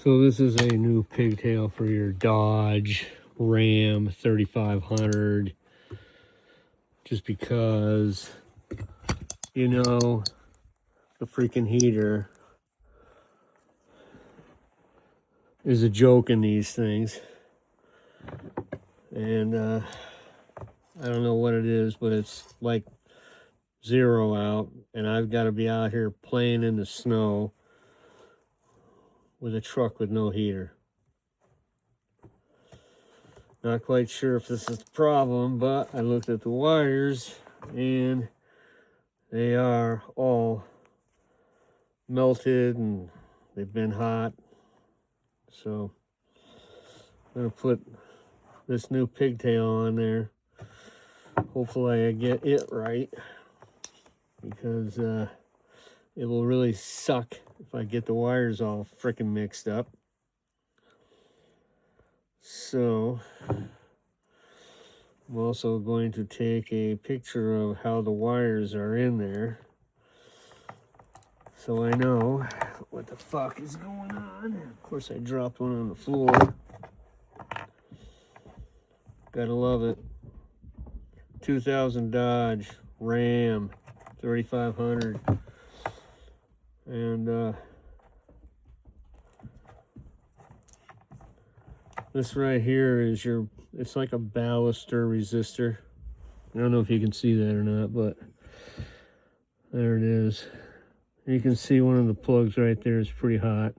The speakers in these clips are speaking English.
So this is a new pigtail for your Dodge Ram 3500, just because, you know, the freaking heater is a joke in these things. And I don't know what it is, but it's like 0 out, and I've got to be out here playing in the snow with a truck with no heater. Not quite sure if this is the problem, but I looked at the wires and they are all melted and they've been hot. So I'm gonna put this new pigtail on there. Hopefully I get it right, because it will really suck if I get the wires all frickin' mixed up. So I'm also going to take a picture of how the wires are in there, so I know what the fuck is going on. Of course, I dropped one on the floor. Gotta love it. 2000 Dodge Ram 3500. And this right here is it's like a baluster resistor. I don't know if you can see that or not, but there it is. You can see one of the plugs right there is pretty hot.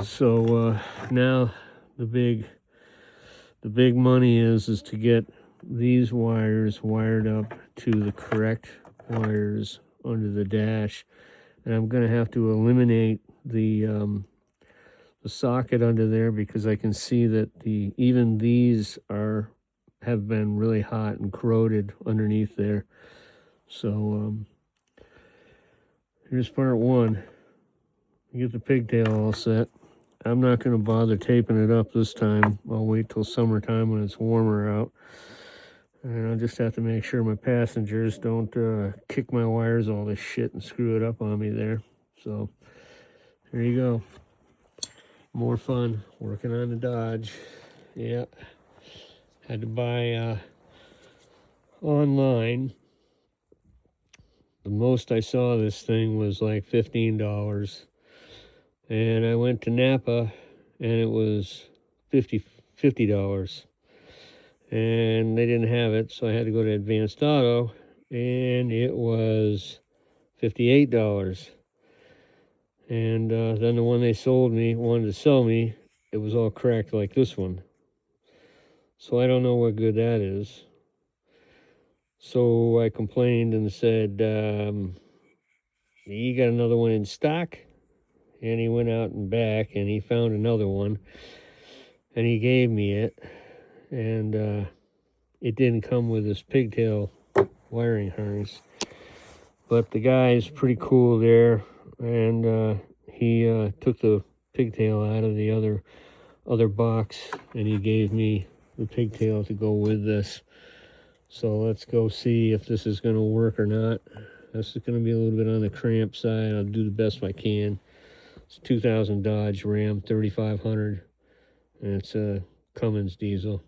So now the big money is to get these wires wired up to the correct wires under the dash, and I'm going to have to eliminate the socket under there, because I can see that even these have been really hot and corroded underneath there. So here's part one. Get the pigtail all set. I'm not going to bother taping it up this time. I'll wait till summertime when it's warmer out. And I'll just have to make sure my passengers don't kick my wires all this shit and screw it up on me there. So there you go. More fun working on the Dodge. Yeah. Had to buy online. The most I saw this thing was like $15. And I went to Napa and it was $50. And they didn't have it, so I had to go to Advanced Auto, and it was $58. And then the one they wanted to sell me, it was all cracked like this one. So I don't know what good that is. So I complained and said, you got another one in stock? And he went out and back and he found another one and he gave me it. And it didn't come with this pigtail wiring harness. But the guy's pretty cool there, and he took the pigtail out of the other box, and he gave me the pigtail to go with this. So let's go see if this is going to work or not. This is going to be a little bit on the cramp side. I'll do the best I can. It's 2000 Dodge Ram 3500, and it's a Cummins diesel.